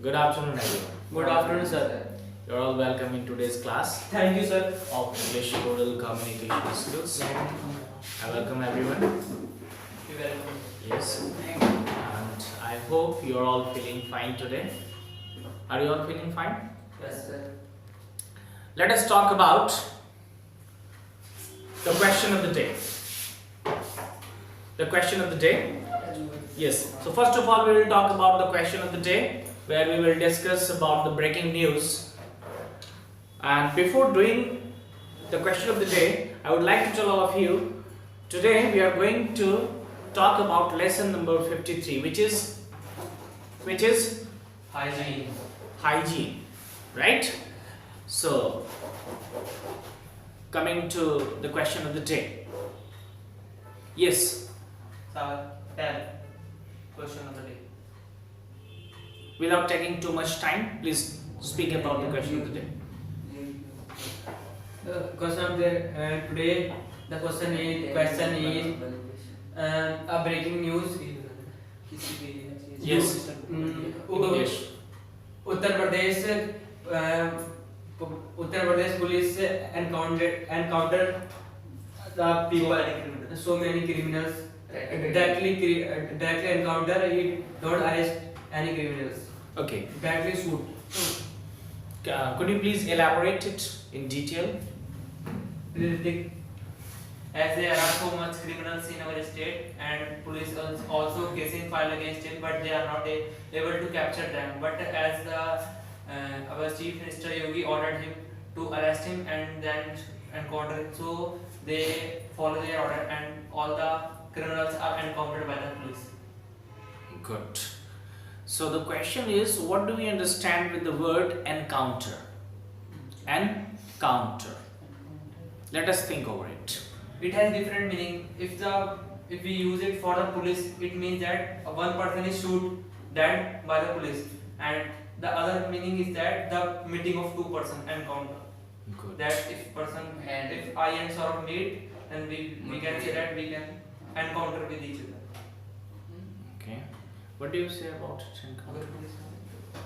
Good afternoon, everyone. Good afternoon, sir. You're all welcome in today's class Thank you, sir. of English Oral Communication Skills. I welcome everyone. You're welcome. Yes, and I hope you're all feeling fine today. Are you all feeling fine? Yes, sir. Let us talk about the question of the day. The question of the day. Yes. So first of all, we will talk about the question of the day, where we will discuss about the breaking news. And before doing the question of the day, I would like to tell all of you, today we are going to talk about lesson number 53, which is Hygiene. hygiene, right? So coming to the question of the day. Yes, Sir, tell. Question of the day. without taking too much time, please speak about the question of the day. Question of the today. The question is a breaking news. Yes. English. Uttar Pradesh police encountered the people, so many criminals. Directly encounter, he don't arrest any criminals. Okay. Directly shoot. Could you please elaborate it in detail? As there are so much criminals in our state and police also casing file against him, but they are not able to capture them. But as our chief minister Yogi ordered him to arrest him and then encounter him, so they follow their order and all the criminals are encountered by the police. Good. So the question is, what do we understand with the word encounter? Encounter. Let us think over it. It has different meaning. If we use it for the police, it means that one person is shoot dead by the police, and the other meaning is that the meeting of two persons encounter. Good. That if I and Saurabh meet, then we can say that we can encounter with each other. Okay. What do you say about it? Encounter.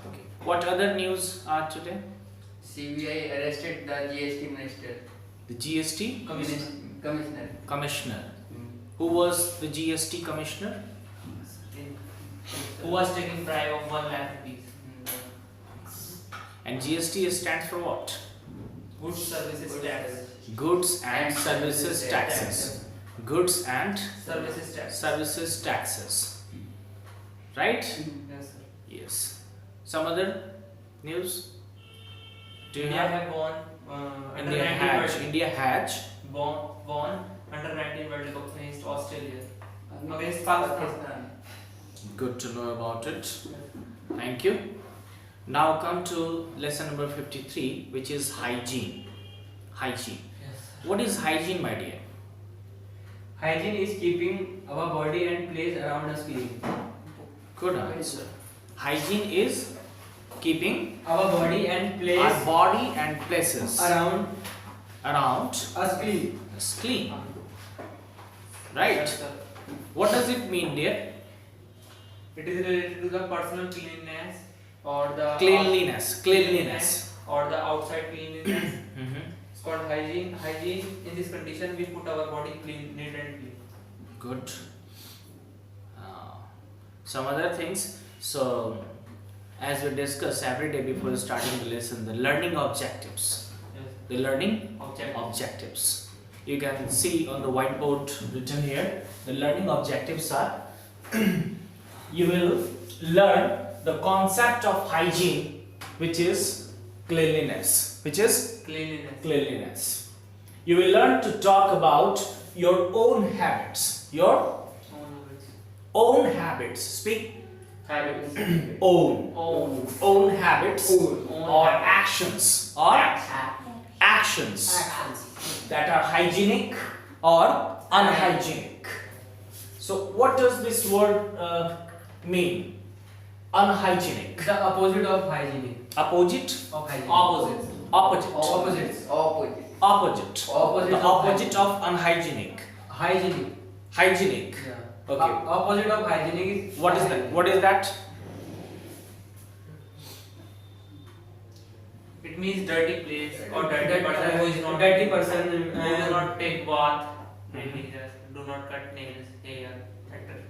Okay. What other news are today? CBI arrested the GST minister. The GST Commissioner. commissioner. Who was the GST commissioner? Who was taking bribe of 1 lakh rupees? And GST stands for what? Goods services tax. Goods and services taxes. Goods and Services tax. services taxes. Right? Yes, sir. Yes. Some other news? Do you India have? have won under India 19 Hatch. World India Hatch. won under 19 World Cup against Australia. Against Pakistan. Good to know about it. Thank you. Now come to lesson number 53, which is hygiene. Hygiene. Yes. What is hygiene, my dear? Hygiene is keeping our body and place around us clean. Good answer. Hygiene is keeping Our body and our place body and places around us clean. clean. Right? Yes, sir. What does it mean, dear? It is related to the personal cleanliness or the Cleanliness. or the outside cleanliness. Mhm. It's called hygiene. Hygiene, in this condition we put our body clean, neat and clean. Good. Some other things. So, as we discuss every day before starting the lesson, the learning objectives. Yes. The learning Object. objectives. You can see on the whiteboard written here. The learning objectives are: you will learn the concept of hygiene, which is cleanliness. Cleanliness. You will learn to talk about your own habits. Your own habits. Speak. Habits. Own habits Own or habits. actions that are hygienic or unhygienic. So what does this word mean? Unhygienic. The opposite of hygienic. Opposite. Of hygiene. Opposites. Opposite. Opposites. Opposite. Opposite The of opposite of unhygienic. Hygienic. Hygienic. Yeah. Okay. Opposite of hygienic is What is that? What is that? It means dirty place or dirty person who is not dirty person. who do not take bath. Really, do not cut nails, hair, etc.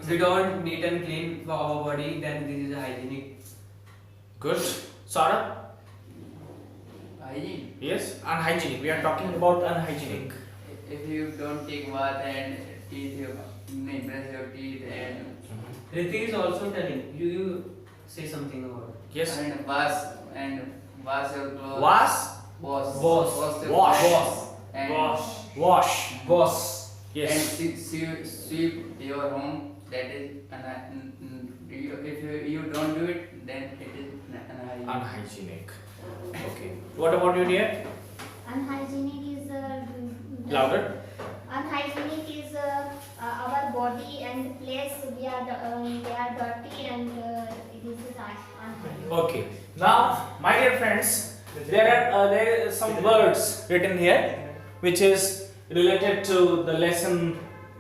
We don't neat and clean for our body, then this is hygienic. Good. Sarah? Hygiene. Yes, unhygienic. We are talking about unhygienic. If you don't take bath and teeth, you brush your teeth and Ritik is also telling you say something about Yes. and wash your clothes. Was? Wash your Wash. clothes and Wash. boss. Yes. and sweep your home. That is if you don't do it, then it is unhygienic. Unhygienic. Okay. What about you, dear? Unhygienic is Louder. unhygienic is our body and place we are dirty and it is unhygienic. Okay. Now, my dear friends, there are some words written here, which is related to the lesson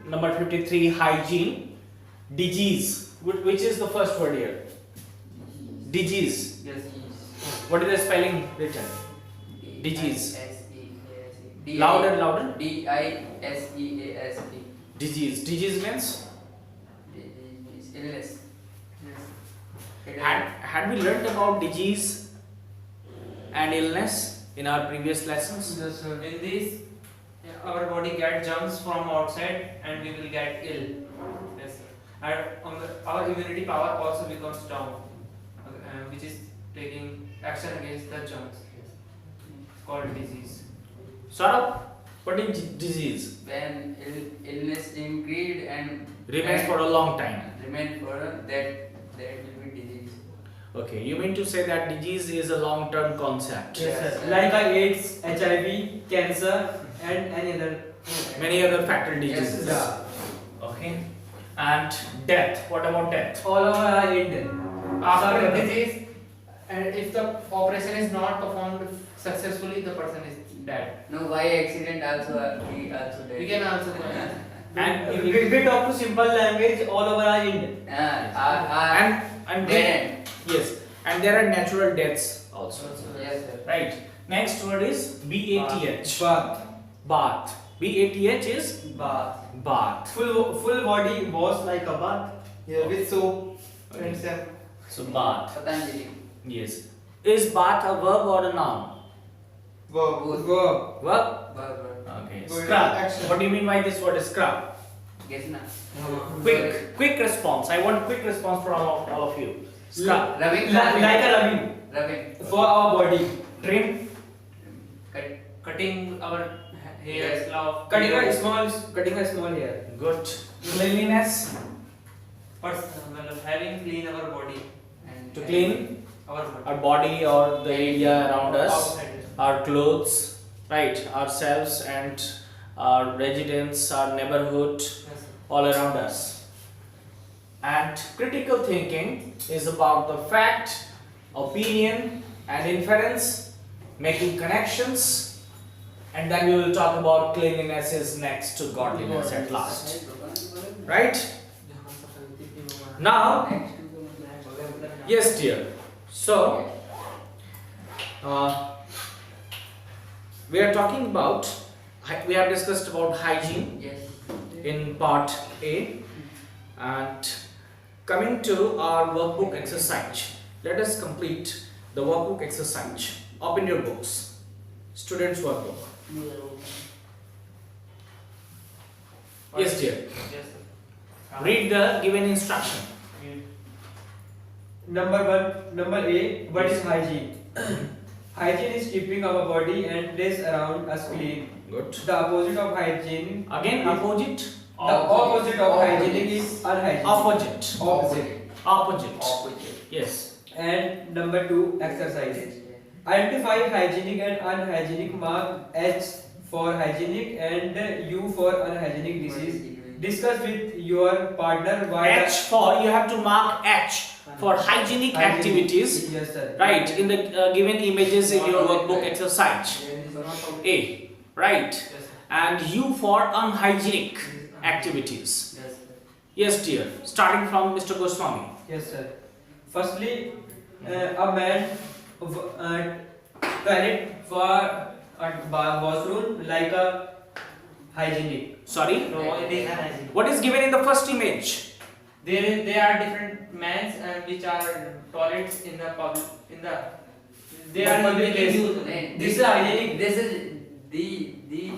number 53, hygiene. Disease. Which is the first word here? Disease. Yes. What is the spelling written? Disease. D-I-S-E-A-S-E. Louder. D-I-S-E-A-S-E. Disease. Disease means? Illness. Had we learned about disease and illness in our previous lessons? Yes, sir. In this, our body gets germs from outside and we will get ill. Yes, sir. And our immunity power also becomes down, which is taking action against the germs. Called disease. Saurabh, what is disease? When illness increased and Remains for a long time. remain for that will be disease. Okay, you mean to say that disease is a long-term concept? Yes, Yes, sir. sir. Like AIDS, HIV, cancer, and any other. Many other fatal Yes, diseases. sir. Okay. And death. What about death? All over are Indian. After disease, and if the operation is not performed successfully, the person is dead. No, by accident also he also dead. We can also And We talk to simple language, all over are Indian. and dead. yes, and there are natural deaths also. Yes, sir. Right. Next word is BATH. Bath. Bath. BATH is Bath. bath. Full body wash like a bath. Yeah, with soap and shampoo. So bath. Patanjali. Yes. Is bath a verb or a noun? Verb. Verb. Burger. Okay. Verb. Scrub. Action. What do you mean by this word scrub? Guess na. Quick response. I want quick response from all of you. Scrub. Rubbing. Like a rubbing Rubbing. for our body. Trim. cutting our hair, Yes. scalp, Cutting a small hair. Good. Cleanliness. having clean our body, And To clean our body. our body or the area around us, Outside. our clothes, right, ourselves and our residence, our neighborhood, Yes. all around us. And critical thinking is about the fact, opinion and inference, making connections, and then we will talk about cleanliness is next to godliness at last. Right? Now, yes dear. So, we are talking about, we have discussed about hygiene Yes. in part A, and coming to our workbook exercise, let us complete the workbook exercise. Open your books, students workbook. Yes dear. Yes, sir. Read the given instruction. Number A. What is hygiene? Hygiene is keeping our body and place around us clean. Good. The opposite of hygiene. Again, opposite. The opposite of hygienic is unhygienic. Opposite. Opposite. Opposite. Opposite. Yes. And number 2. Exercise. Identify hygienic and unhygienic. Mark H for hygienic and U for unhygienic disease. Discuss with your partner why H for, you have to mark H for hygienic activities. Yes, sir. Right, in the given images in your workbook exercise. A, right, Yes, sir. and U for unhygienic activities. Yes, sir. Yes dear, starting from Mr. Goswami. Yes, sir. Firstly, a man toilet for a washroom like a hygienic. Sorry, No, it is unhygienic. what is given in the first image? There are different mans which are toilets in the public they are Public place. This is hygienic. This is the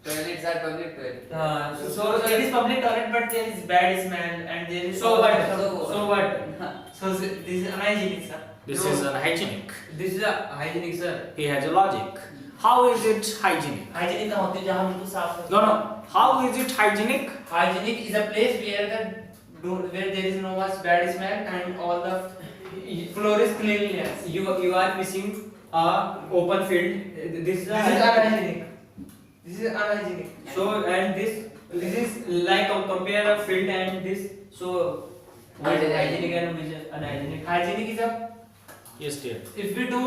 toilets are public toilets. So it is public toilet, but there is bad smell and there is So what? So this is unhygienic, sir. This No. is unhygienic. This is a hygienic, sir. He has a logic. How is it hygienic? Hygienic का होते हैं जहाँ बिल्कुल साफ होता है. No, no. How is it hygienic? Hygienic is a place where there is no much bad smell and all the floor is cleanliness. You are missing a open field. This is This is unhygienic. This is unhygienic. So and this is like compare a field and this. So what is hygienic and which is unhygienic? Hygienic is a Yes, dear. if we do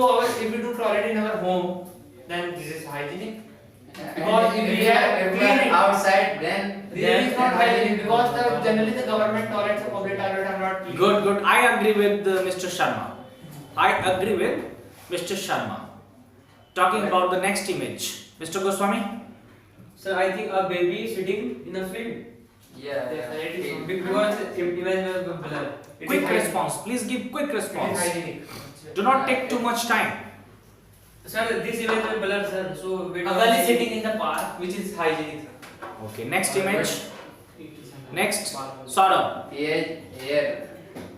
toilet in our home, then this is hygienic. Because if we are if we clean are it, outside, then this is not hygienic because generally the government toilets or public toilets are not clean. Good. I agree with Mr. Sharma. I agree with Mr. Sharma. Talking about the next image, Mr. Goswami. So I think a baby sitting in a field yeah. It is because imagine the blood. It Quick is hygienic. response. Please give quick It is response. hygienic. Do not take too much time. Sir, this image is blood, sir. So we A girl is sitting in the park, which is hygienic. Okay. Next image. Next. Saurabh. He has hair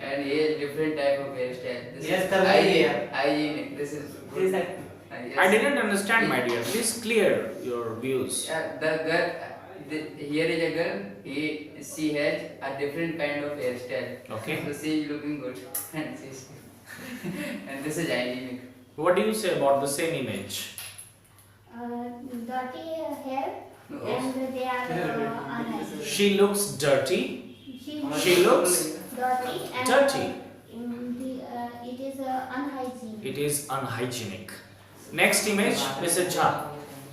and he has different type of hairstyle. This Yes, is curly hair. hygienic. This is This is good. like- Yes. I didn't understand, my dear. Please clear your views. The girl, here is a girl. She has a different kind of hairstyle. Okay. So she is looking good, and she's and this is hygienic. What do you say about the same image? Dirty hair No. and they are unhygienic. She looks dirty. She looks dirty and dirty. it is unhygienic. It is unhygienic. Next image, Mrs. Jha.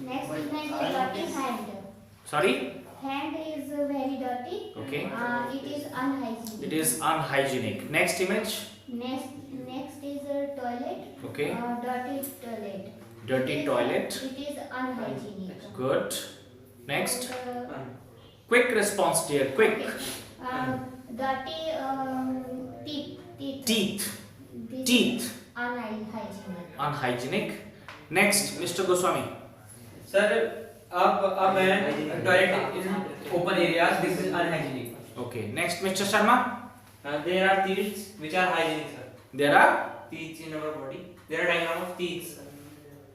Next image is dirty hand. Sorry? Hand is very dirty. Okay. It is unhygienic. It is unhygienic. Next image. Next is a toilet. Okay. Dirty toilet. Dirty toilet. It is unhygienic. Good. Next. And, Quick response, dear. Quick. dirty teeth. Teeth. This Teeth. is unhygienic. Unhygienic. Next, Mr. Goswami. Sir, a man toilet in open areas. This is unhygienic. Okay. Next, Mr. Sharma. there are teeth which are hygienic, sir. There are Teeth in our body. There are diagram of teeth, sir.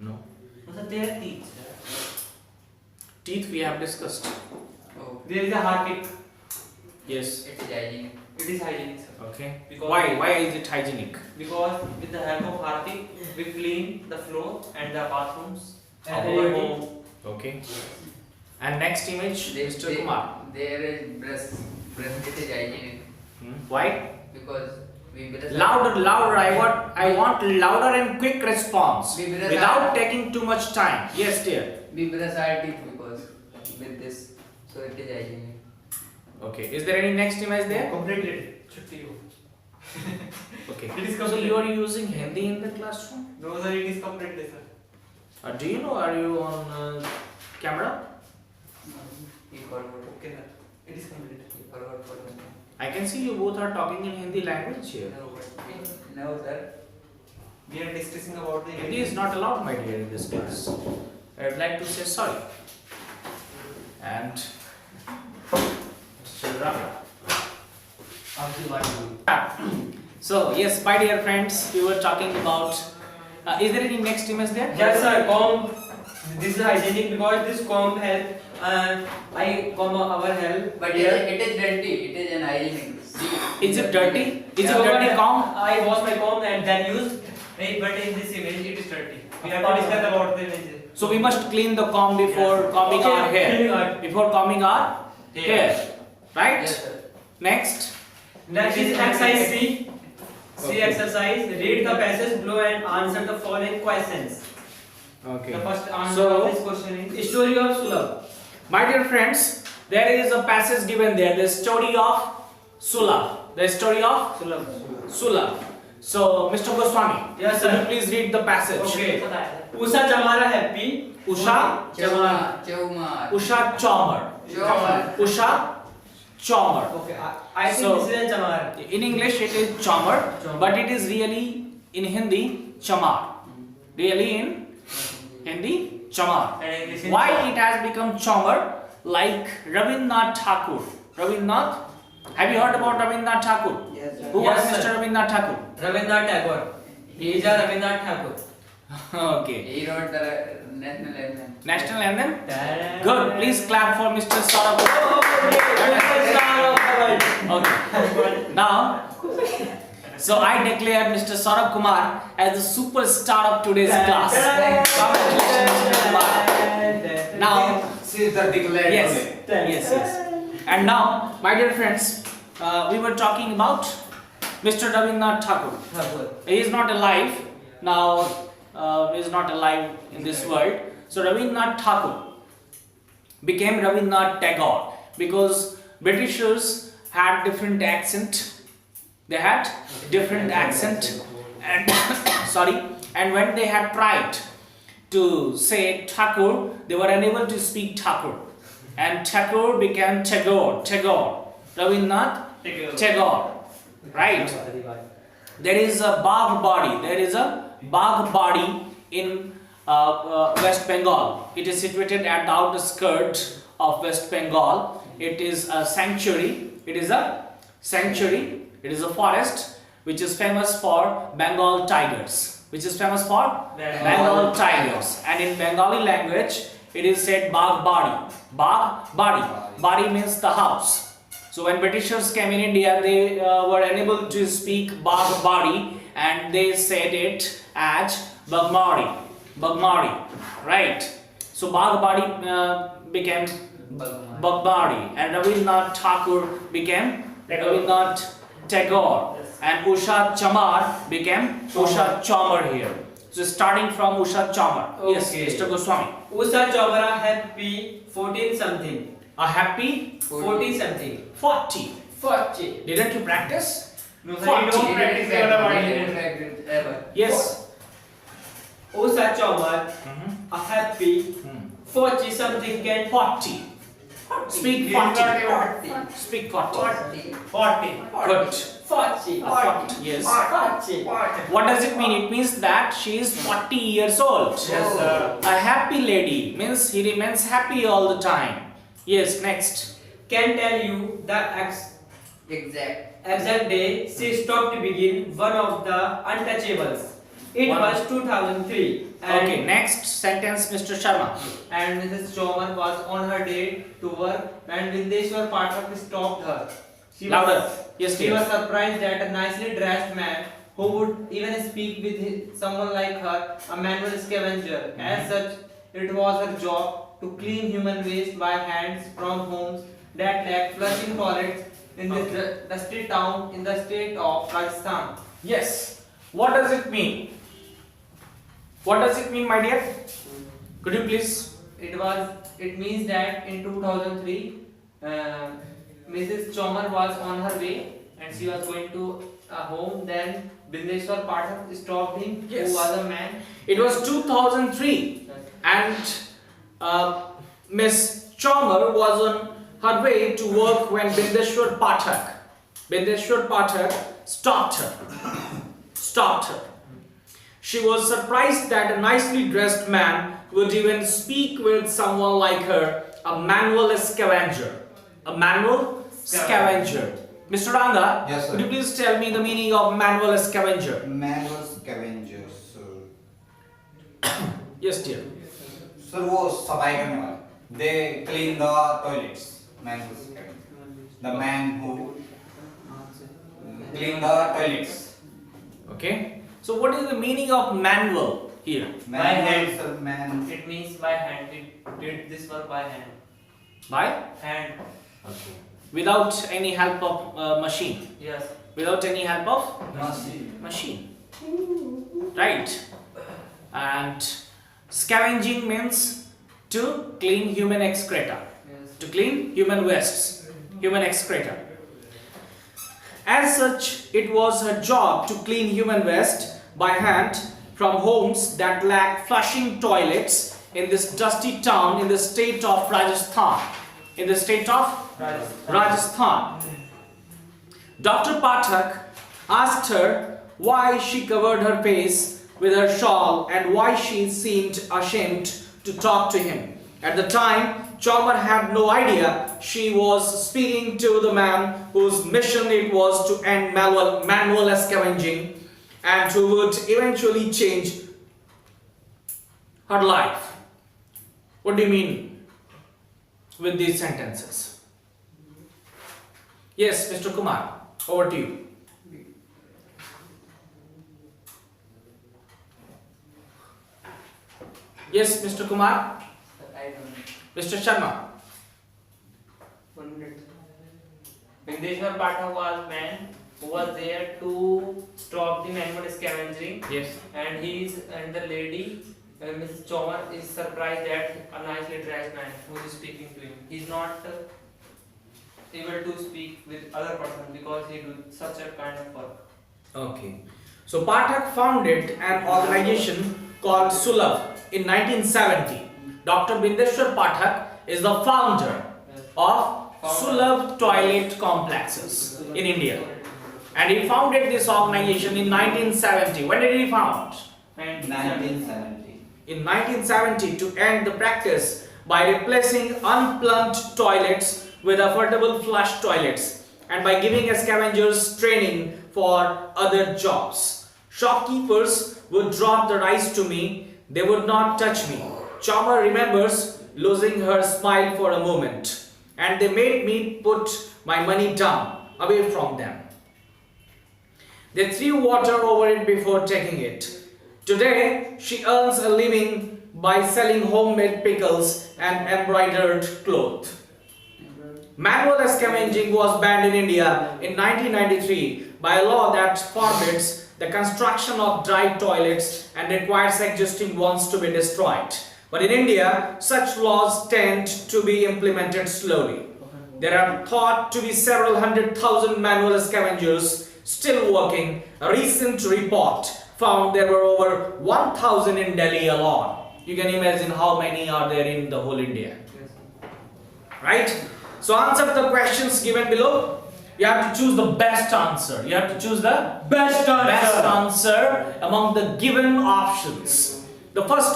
no No, sir, there are teeth, sir. teeth. We have discussed. Oh, There is a harpic. Yes. it is hygienic. It is hygienic, sir. Okay. Because- Why? Why is it hygienic? Because with the help of harpic, we clean the floor and the bathrooms of And our everything. home. Okay. And next image, Mr. Kumar. There is brush. Brush. It is hygienic Why? because we brush. Louder. I want louder and quick response We brush without our- taking too much time. Yes, dear. We brush our teeth because with this, so it is hygienic. Okay. Is there any next image there? Completed. Should you? Okay. It is So complete. you are using Hindi in the classroom? No, sir, it is completed, sir. Do you know? Are you on camera? He forgot. Okay, sir. It is completed. He forgot for the name. I can see you both are talking in Hindi language here. No, sir. We are discussing about the Hindi is not allowed, my dear, in this class. I would like to say sorry. And Mr. Ravi. So yes, my dear friends, we were talking about. Is there any next image there? Yes, sir. Comb. This is hygienic because this comb help. I comb our help. But it is dirty. It is unhygienic. See, Is it dirty? Is So it dirty comb? I wash my comb and then use. Hey, but in this image, it is dirty. We have to discuss about the image. So we must clean the comb before combing Okay, our hair. cleaning our- Before combing our hair. Right? yes, sir. Next. Next is exercise C. C exercise. Read the passage below and answer the following questions. Okay. The first answer So- of this question is Story of Sulabh. My dear friends, there is a passage given there, the story of Sula. The story of Sulabh. Sula. So, Mr. Goswami, Yes, can sir. you please read the passage? Okay. Usha Chamara happy. Usha, Chaumar. Usha Chomar. Chaumar. Usha Chomar. Okay, I think So- this is a Chamara. In English it is Chomar, Chomar. but it is really in Hindi Chamar. Really in Hindi Chamar. And English in Why it has become Chomar? Like Rabindranath Thakur. Rabindranath, have you heard about Rabindranath Thakur? Yes, sir. Who Yes, was sir. Mr. Rabindranath Thakur? Rabindranath Tagore. He is a Rabindranath Tagore. Okay. He wrote the national anthem. National anthem? Good. Please clap for Mr. Saurabh. Okay. Now, so I declare Mr. Saurabh Kumar as the superstar of today's class. Congratulations, Mr. Kumar. Now, She is the declared yes, today. yes. And now, my dear friends, we were talking about Mr. Rabindranath Thakur. He is not alive now. He is not alive in this world. So Rabindranath Thakur became Rabindranath Tagore because Britishers had different accent. They had different accent, and sorry. And when they had tried to say Thakur, they were unable to speak Thakur, and Thakur became Tagore. Rabindranath Tagore. Right? There is a Bagh body. There is a Bagh body in West Bengal. It is situated at the outer skirt of West Bengal. It is a sanctuary. It is a sanctuary. It is a forest which is famous for Bengal tigers. Which is famous for Bengal tigers. And in Bengali language, it is said Bagh body. Bagh body. Body means the house. So when Britishers came in India, they were unable to speak Bagh body, and they said it as Bagmari. Bagmari, right? So Bagh body became Bagmari, and Rabindranath Thakur became Rabindranath Tagore, and Usha Chamar became Usha Chomar here. So starting from Usha Chamar. Yes, Okay. Mr. Goswami. Usha Chamara happy 14 something. A happy 40 something. 40. 40. Didn't you practice? No, sir, 40. you don't practice He your body. didn't practice ever. Yes. Usha Chamar Mhm. a happy Hmm. 40 something can 40. Speak He is 40. not even- Speak 40. 40. Good. 40. 40. Yes. 40. What does it mean? It means that she is 40 years old. Yes, sir. A happy lady means he remains happy all the time. Yes, next. Can tell you the Exact. exact day she stopped begin one of the untouchables. It One. was 2003. And Okay, next sentence, Mr. Sharma. And Mrs. Chomar was on her day to work when Vindeshwar Pathak stopped her. She Louder. was, Yes, she dear. was surprised that a nicely dressed man who would even speak with someone like her, a manual scavenger. As such, it was her job to clean human waste by hands from homes that lacked flushing toilets in this dusty town in the state of Rajasthan. Yes. What does it mean? What does it mean, my dear? Could you please? It means that in 2003, Mrs. Chomar was on her way and she was going to a home. Then Bindeshwar Pathak stopped him, Yes. who was a man. It was 2003, and Miss Chomar was on her way to work when Bindeshwar Pathak stopped her. She was surprised that a nicely dressed man would even speak with someone like her, a manual scavenger. A manual scavenger. Mr. Ranga, Yes, sir. could you please tell me the meaning of manual scavenger? Manual scavengers. Yes, dear. Sir वो सफाई करने वाले. They clean the toilets. Manual scavengers. The man who clean the toilets. Okay. So what is the meaning of manual here? Manual, sir, man. It means by hand. It did this work by hand. By? Hand. Okay. Without any help of machine. Yes. Without any help of machine. Right. And scavenging means to clean human excreta. Yes. To clean human wastes. Human excreta. As such, it was her job to clean human waste by hand from homes that lacked flushing toilets in this dusty town in the state of Rajasthan. In the state of Rajasthan. Dr. Pathak asked her why she covered her face with her shawl and why she seemed ashamed to talk to him. At the time, Chomar had no idea she was speaking to the man whose mission it was to end manual scavenging and who would eventually change her life. What do you mean with these sentences? Yes, Mr. Kumar, over to you. Yes, Mr. Kumar. I don't know. Mr. Sharma. 1 minute. Vindeshwar Pathak was man who was there to stop the manual scavenging. Yes. And the lady, Mrs. Chomar, is surprised that a nicely dressed man who is speaking to him. He's not able to speak with other person because he do such a kind of work. Okay. So Pathak founded an organization called Sulabh in 1970. Dr. Vindeshwar Pathak is the founder of Sulabh toilet complexes in India. And he founded this organization in 1970. When did he found? 1970. In 1970 to end the practice by replacing unplumbed toilets with affordable flush toilets and by giving scavengers training for other jobs. Shopkeepers would drop the rice to me, they would not touch me. Chomar remembers losing her smile for a moment and they made me put my money down away from them. They threw water over it before taking it. Today, she earns a living by selling homemade pickles and embroidered cloth. Manual scavenging was banned in India in 1993 by a law that forbids the construction of dry toilets and requires existing ones to be destroyed. But in India, such laws tend to be implemented slowly. There are thought to be several 100,000 manual scavengers still working. A recent report found there were over 1,000 in Delhi alone. You can imagine how many are there in the whole India. Right? So answer the questions given below. You have to choose the best answer. You have to choose the best answer among the given options. The first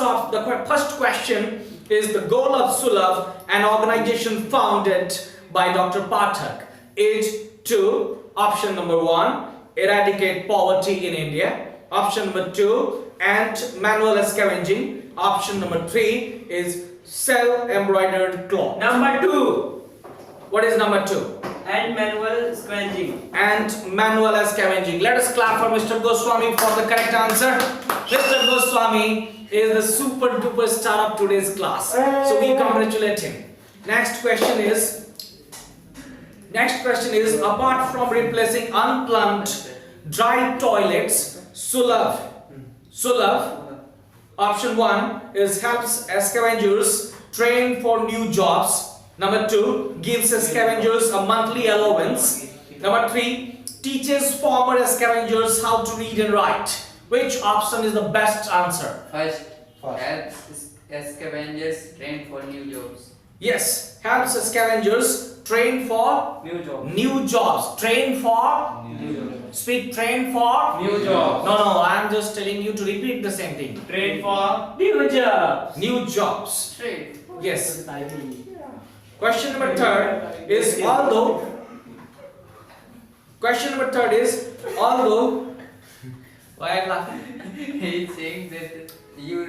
question is the goal of Sulabh, an organization founded by Dr. Pathak, is to option number 1, eradicate poverty in India. Option number 2, end manual scavenging. Option number 3 is sell embroidered cloth. Number 2. What is number 2? And manual scavenging. And manual scavenging. Let us clap for Mr. Goswami for the correct answer. Mr. Goswami is the super duper star of today's class. So we congratulate him. Next question is, apart from replacing unplumbed dry toilets, Sulabh, option 1 is helps scavengers train for new jobs. Number 2, gives scavengers a monthly allowance. Number 3, teaches former scavengers how to read and write. Which option is the best answer? First, helps scavengers train for new jobs. Yes, helps scavengers train for new jobs. Train for New jobs. speak. Train for New jobs. No, I am just telling you to repeat the same thing. Train for new jobs. New jobs. Straight. Yes. Question number 3 is although why are you laughing? He is saying that you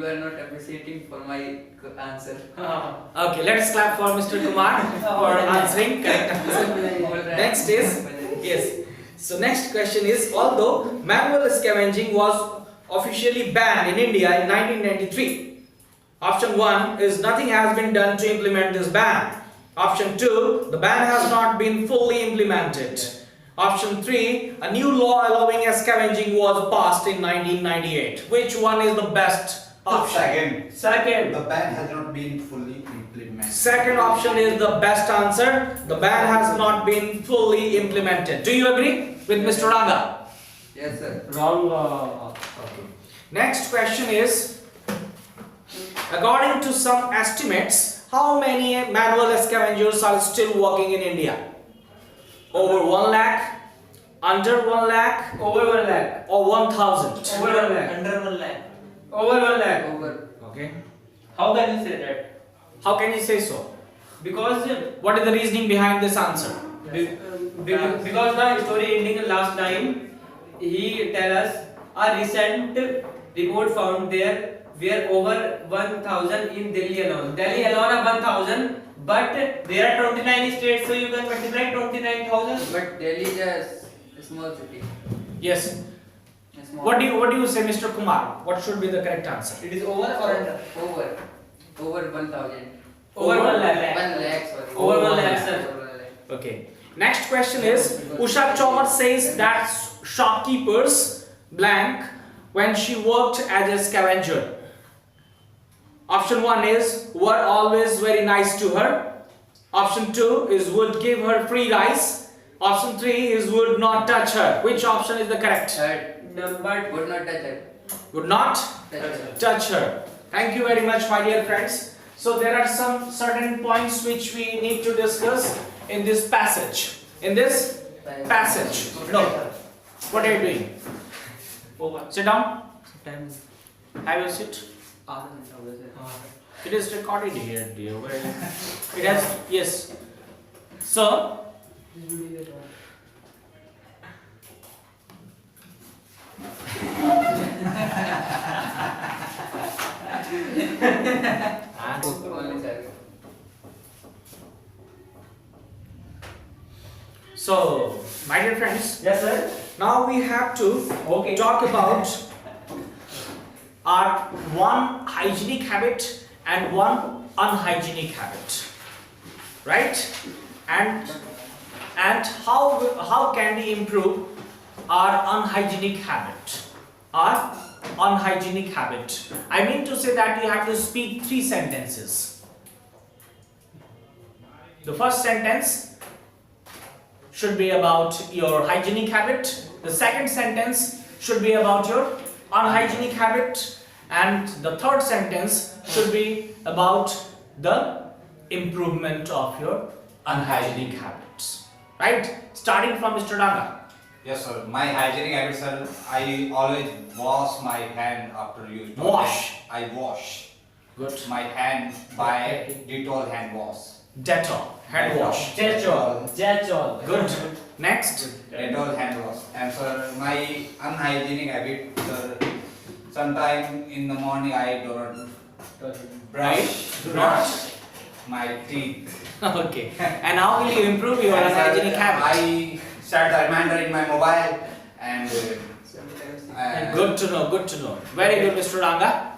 are not appreciating for my answer. Okay, let's clap for Mr. Kumar for answering correct answer. Next is yes. So next question is although manual scavenging was officially banned in India in 1993. Option 1 is nothing has been done to implement this ban. Option 2, the ban has not been fully implemented. Option 3, a new law allowing scavenging was passed in 1998. Which one is the best option? Second. Second. The ban has not been fully implemented. Second option is the best answer. The ban has not been fully implemented. Do you agree with Mr. Ranga? Yes, sir. Wrong. Okay. Next question is, according to some estimates, how many manual scavengers are still working in India? Over 1 lakh, under 1 lakh, Over 1 lakh. or 1,000? Over 1 lakh. Under 1 lakh. Over 1 lakh. Over. Okay. How can you say that? How can you say so? Because What is the reasoning behind this answer? because the story ending last time, he tell us a recent report found there were over 1,000 in Delhi alone. Delhi alone are 1,000, but There are 29 states, so you can multiply 29,000. But Delhi is a small city. Yes. A small What do you say, Mr. Kumar? What should be the correct answer? It is over or under? Over 1,000. over 1 lakh. 1 lakh, sorry. Over 1 lakh, sir. Over 1 lakh. Okay. Next question is, Usha Chomar says that shopkeepers blank when she worked as a scavenger. Option 1 is were always very nice to her. Option 2 is would give her free rice. Option 3 is would not touch her. Which option is the correct? Third, Number would not touch it. Would not Touch it. touch her. Thank you very much, my dear friends. So there are some certain points which we need to discuss in this passage. In this passage. No. What are you doing? Over. Sit down. Time. Have a seat. It is recorded here, dear. It has, yes. So, Only sir. so, my dear friends, yes, sir. now we have to Okay. talk about our one hygienic habit and one unhygienic habit, right? And how can we improve our unhygienic habit? Our unhygienic habit. I mean to say that you have to speak 3 sentences. The first sentence should be about your hygienic habit. The second sentence should be about your unhygienic habit, and the third sentence should be about the improvement of your unhygienic habits. Right? Starting from Mr. Ranga. Yes, sir. My hygienic habits, sir. I always wash my hand after use. Wash. I wash Good. my hand by Dettol hand wash. Dettol. Hand wash. Dettol. Good. Next. Dettol hand wash. And sir, my unhygienic habit, sir. Sometime in the morning I don't brush my teeth. Okay. And how will you improve your And, sir, unhygienic habit? I set the reminder in my mobile and Good to know. Good to know. Very good, Mr. Ranga.